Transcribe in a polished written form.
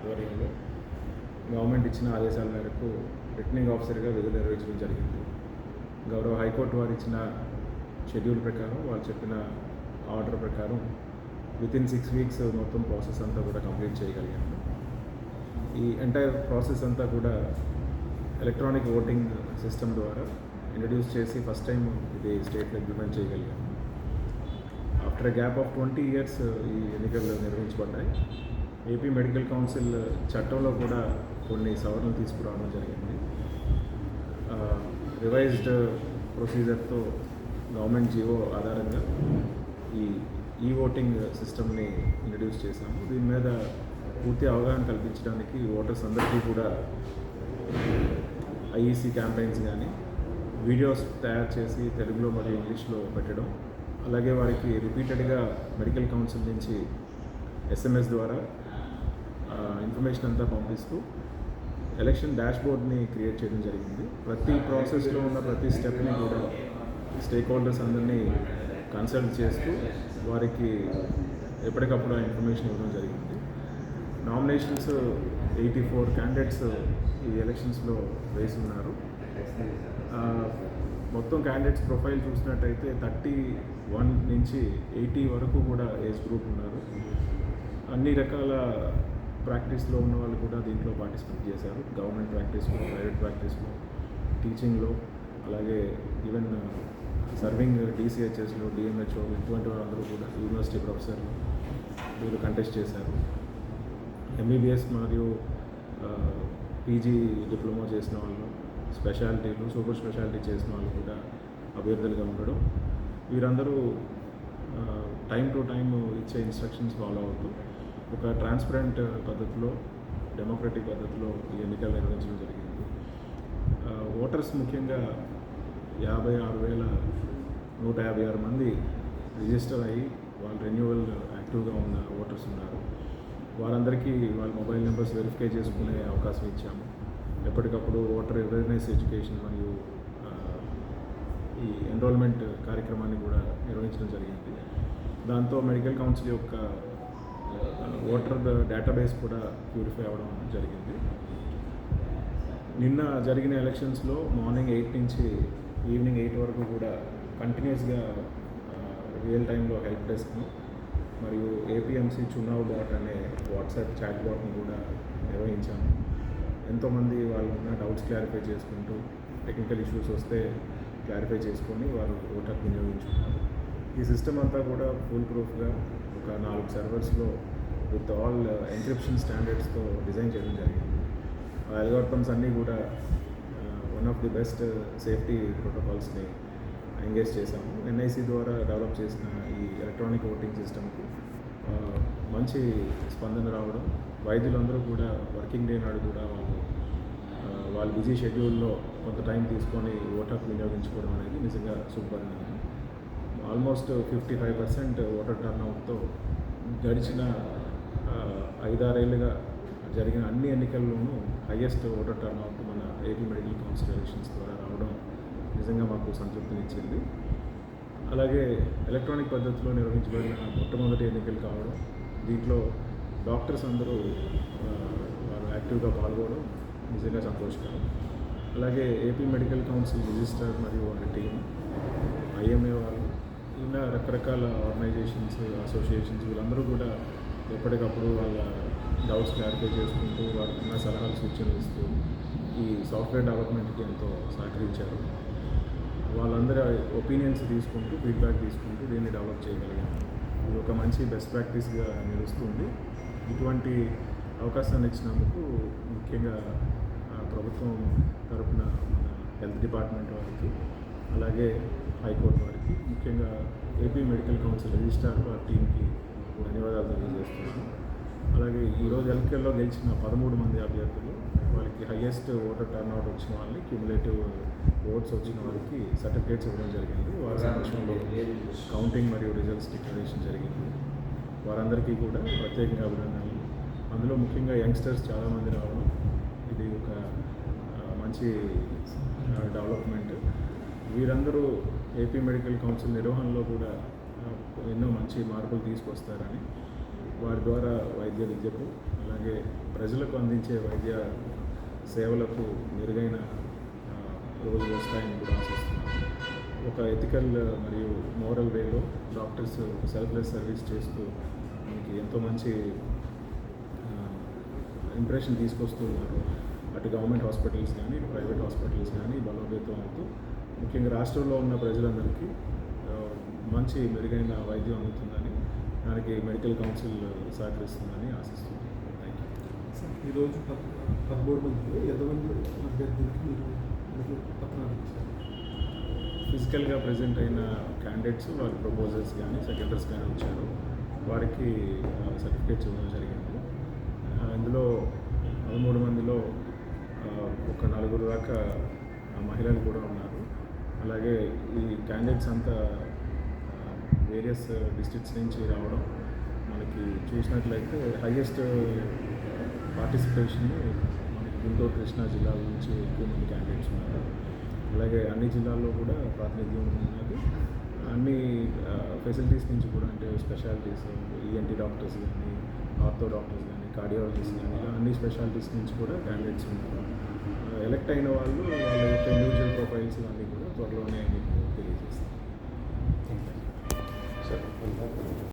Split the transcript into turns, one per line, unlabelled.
ఆధ్వర్యంలో గవర్నమెంట్ ఇచ్చిన ఆదేశాల మేరకు రిటర్నింగ్ ఆఫీసర్గా విధులు నిర్వహించడం జరిగింది. గౌరవ హైకోర్టు వారు ఇచ్చిన షెడ్యూల్ ప్రకారం, వాళ్ళు చెప్పిన ఆర్డర్ ప్రకారం వితిన్ 6 వీక్స్ మొత్తం ప్రాసెస్ అంతా కూడా కంప్లీట్ చేయగలిగాము. ఈ ఎంటైర్ ప్రాసెస్ అంతా కూడా ఎలక్ట్రానిక్ ఓటింగ్ సిస్టమ్ ద్వారా ఇంట్రడ్యూస్ చేసి ఫస్ట్ టైం ఇది స్టేట్లో ఇంప్లిమెంట్ చేయగలిగాము. ఆఫ్టర్ గ్యాప్ ఆఫ్ 20 years ఈ ఎన్నికలు నిర్వహించబడ్డాయి. ఏపీ మెడికల్ కౌన్సిల్ చట్టంలో కూడా కొన్ని సవరణలు తీసుకురావడం జరిగింది. రివైజ్డ్ ప్రొసీజర్తో గవర్నమెంట్ జీవో ఆధారంగా ఈ ఓటింగ్ సిస్టమ్ని ఇంట్రడ్యూస్ చేశాము. దీని మీద పూర్తి అవగాహన కల్పించడానికి ఓటర్స్ అందరికీ కూడా ఐఈసీ క్యాంపెయిన్స్ కానీ వీడియోస్ తయారు చేసి తెలుగులో మరియు ఇంగ్లీష్లో పెట్టడం, అలాగే వారికి రిపీటెడ్గా మెడికల్ కౌన్సిల్ నుంచి ఎస్ఎంఎస్ ద్వారా ఇన్ఫర్మేషన్ అంతా పంపిస్తూ ఎలక్షన్ డాష్బోర్డ్ని క్రియేట్ చేయడం జరిగింది. ప్రతి ప్రాసెస్లో ఉన్న ప్రతి స్టెప్ని కూడా స్టేక్ హోల్డర్స్ అందరినీ కన్సల్ట్ చేస్తూ వారికి ఎప్పటికప్పుడు ఆ ఇన్ఫర్మేషన్ ఇవ్వడం జరిగింది. నామినేషన్స్ 84 క్యాండిడేట్స్ ఈ ఎలక్షన్స్లో వేసి ఉన్నారు. మొత్తం క్యాండిడేట్స్ ప్రొఫైల్ చూసినట్టయితే 31 నుంచి 80 వరకు కూడా ఏజ్ గ్రూప్ ఉన్నారు. అన్ని రకాల ప్రాక్టీస్లో ఉన్న వాళ్ళు కూడా దీంట్లో పార్టిసిపేట్ చేశారు. గవర్నమెంట్ ప్రాక్టీస్లో, ప్రైవేట్ ప్రాక్టీస్లో, టీచింగ్లో, అలాగే ఈవెన్ సర్వింగ్ డీసీహెచ్ఎస్లో, డిఎంహెచ్ఓ ఇటువంటి వాళ్ళందరూ కూడా యూనివర్సిటీ ప్రొఫెసర్లు వీళ్ళు కంటెస్ట్ చేశారు. ఎంబీబీఎస్ మరియు పీజీ డిప్లొమా చేసిన వాళ్ళు, స్పెషాలిటీలు, సూపర్ స్పెషాలిటీ చేసిన వాళ్ళు కూడా అభ్యర్థులుగా ఉండడం, వీరందరూ టైం టు టైం ఇచ్చే ఇన్స్ట్రక్షన్స్ ఫాలో అవుతూ ఒక ట్రాన్స్పరెంట్ పద్ధతిలో, డెమోక్రటిక్ పద్ధతిలో ఈ ఎన్నికలు నిర్వహించడం జరిగింది. ఓటర్స్ ముఖ్యంగా 56,156 మంది రిజిస్టర్ అయ్యి వాళ్ళు రెన్యువల్ యాక్టివ్గా ఉన్న ఓటర్స్ ఉన్నారు. వారందరికీ వాళ్ళ మొబైల్ నెంబర్స్ వెరిఫై చేసుకునే అవకాశం ఇచ్చాము. ఎప్పటికప్పుడు ఓటర్ అవేర్నెస్ ఎడ్యుకేషన్ మరియు ఈ ఎన్రోల్మెంట్ కార్యక్రమాన్ని కూడా నిర్వహించడం జరిగింది. దాంతో మెడికల్ కౌన్సిల్ యొక్క ఓటర్ డేటాబేస్ కూడా ప్యూరిఫై అవ్వడం జరిగింది. నిన్న జరిగిన ఎలక్షన్స్లో మార్నింగ్ 8 నుంచి ఈవినింగ్ 8 వరకు కూడా కంటిన్యూస్గా రియల్ టైంలో హెల్ప్ డెస్క్ను మరియు ఏపీఎంసీ చునావ్ బాట్ అనే వాట్సాప్ చాట్ బాట్ని కూడా నిర్వహించాము. ఎంతోమంది వాళ్ళు ఉన్న డౌట్స్ క్లారిఫై చేసుకుంటూ, టెక్నికల్ ఇష్యూస్ వస్తే క్లారిఫై చేసుకొని వారు ఓటర్ వినియోగించుకున్నారు. ఈ సిస్టమ్ అంతా కూడా ఫుల్ ప్రూఫ్గా ఒక 4 సర్వర్స్లో విత్ ఆల్ ఎన్క్రిప్షన్ స్టాండర్డ్స్తో డిజైన్ చేయడం జరిగింది. ఆ అల్గారిథమ్స్ అన్నీ కూడా one of the best safety ప్రోటోకాల్స్ని ఎంగేజ్ చేశాము. ఎన్ఐసి ద్వారా డెవలప్ చేసిన ఈ ఎలక్ట్రానిక్ ఓటింగ్ సిస్టమ్కి మంచి స్పందన రావడం, వైద్యులందరూ కూడా వర్కింగ్ డే నాడు కూడా వాళ్ళు బిజీ షెడ్యూల్లో కొంత టైం తీసుకొని ఓటర్ వినియోగించుకోవడం అనేది నిజంగా సూపర్. ఆల్మోస్ట్ 55% ఓటర్ టర్న్అవుట్తో గడిచిన 5-6 ఏళ్ళుగా జరిగిన అన్ని ఎన్నికల్లోనూ హయ్యెస్ట్ ఓటర్ టర్న్అవుట్ మన ఏపీ మెడికల్ కౌన్సిల్ ఎలక్షన్స్ ద్వారా రావడం నిజంగా మాకు సంతృప్తినిచ్చింది. అలాగే ఎలక్ట్రానిక్ పద్ధతిలో నిర్వహించబడిన మొట్టమొదటి ఎన్నికలు కావడం, దీంట్లో డాక్టర్స్ అందరూ వారు యాక్టివ్గా పాల్గొనడం నిజంగా సంతోషకరం. అలాగే ఏపీ మెడికల్ కౌన్సిల్ రిజిస్ట్రార్ మరియు వారి టీం, ఐఎంఏ వాళ్ళు, ఇలా రకరకాల ఆర్గనైజేషన్స్, అసోసియేషన్స్ వీళ్ళందరూ కూడా ఎప్పటికప్పుడు వాళ్ళ డౌట్స్ క్లారిఫై చేసుకుంటూ వారికి ఉన్న సలహాలు సూచనలు ఇస్తూ ఈ సాఫ్ట్వేర్ డెవలప్మెంట్కి ఎంతో సహకరించారు. వాళ్ళందరూ ఒపీనియన్స్ తీసుకుంటూ, ఫీడ్బ్యాక్ తీసుకుంటూ దీన్ని డెవలప్ చేయగలిగాము. ఇది ఒక మంచి బెస్ట్ ప్రాక్టీస్గా నిలుస్తుంది. ఇటువంటి అవకాశాన్ని ఇచ్చినందుకు ముఖ్యంగా ప్రభుత్వం తరపున మన హెల్త్ డిపార్ట్మెంట్ వారికి, అలాగే హైకోర్టు వారికి, ముఖ్యంగా ఏపీ మెడికల్ కౌన్సిల్ రిజిస్ట్రార్ వారి టీంకి ధన్యవాదాలు తెలియజేస్తున్నాను. అలాగే ఈరోజు ఎన్నికల్లో గెలిచిన 13 మంది అభ్యర్థులు, వాళ్ళకి హయ్యెస్ట్ ఓటర్ టర్న్అవుట్ వచ్చిన వాళ్ళని, క్యూములేటివ్ ఓట్స్ వచ్చిన వాళ్ళకి సర్టిఫికేట్స్ ఇవ్వడం జరిగింది. వారి సమక్షంలో కౌంటింగ్ మరియు రిజల్ట్స్ డిక్లరేషన్ జరిగింది. వారందరికీ కూడా ప్రత్యేకంగా అభినందనలు. అందులో ముఖ్యంగా యంగ్స్టర్స్ చాలామంది రావడం ఇది ఒక మంచి డెవలప్మెంట్. వీరందరూ ఏపీ మెడికల్ కౌన్సిల్ నిర్వహణలో కూడా ఎన్నో మంచి మార్పులు తీసుకొస్తారని, వారి ద్వారా వైద్య విద్యకు అలాగే అలాగే ప్రజలకు అందించే వైద్య సేవలకు మెరుగైన రోజులు వస్తాయని కూడా ఆశిస్తున్నాను. ఒక ఎథికల్ మరియు మోరల్ వేలో డాక్టర్స్ సెల్ఫ్లెస్ సర్వీస్ చేస్తూ మనకి ఎంతో మంచి ఇంప్రెషన్ తీసుకొస్తూ ఉన్నారు. అటు గవర్నమెంట్ హాస్పిటల్స్ కానీ ఇటు ప్రైవేట్ హాస్పిటల్స్ కానీ బలోపేతం అవుతూ ముఖ్యంగా రాష్ట్రంలో ఉన్న ప్రజలందరికీ మంచి మెరుగైన వైద్యం అందుతుందని, దానికి మెడికల్ కౌన్సిల్ సహకరిస్తుందని ఆశిస్తున్నాను. Thank you.
ఈరోజు 13 మందిలో ఎంతమంది అభ్యర్థులకి మీరు పత్రాలు ఇచ్చారు?
ఫిజికల్గా ప్రజెంట్ అయిన క్యాండిడేట్స్ వాళ్ళ ప్రపోజల్స్ కానీ సెకండర్స్ కానీ వచ్చారు. వారికి సర్టిఫికేట్స్ ఇవ్వడం జరిగింది. ఇందులో 13 మందిలో ఒక 4 దాకా మహిళలు కూడా ఉన్నారు. అలాగే ఈ క్యాండిడేట్స్ అంతా వేరియస్ డిస్ట్రిక్ట్స్ నుంచి రావడం మనకి చూసినట్లయితే హైయెస్ట్ పార్టిసిపేషన్ మనకి గుంటూరు కృష్ణా జిల్లాల నుంచి ఎక్కువ మంది క్యాండిడేట్స్ ఉన్నారు. అలాగే అన్ని జిల్లాల్లో కూడా ప్రాతినిధ్యం ఉన్నది. అన్ని ఫెసిలిటీస్ నుంచి కూడా, అంటే స్పెషాలిటీస్, ఈఎన్టీ డాక్టర్స్ కానీ, ఆర్థో డాక్టర్స్ కానీ, కార్డియాలజిస్ట్ కానీ, ఇలా అన్ని స్పెషాలిటీస్ నుంచి కూడా క్యాండిడేట్స్ ఉన్నారు. ఎలెక్ట్ అయిన వాళ్ళు వాళ్ళ యొక్క ఇండివిజువల్ ప్రొఫైల్స్ ఇవన్నీ కూడా త్వరలోనే మీకు తెలియజేస్తాం.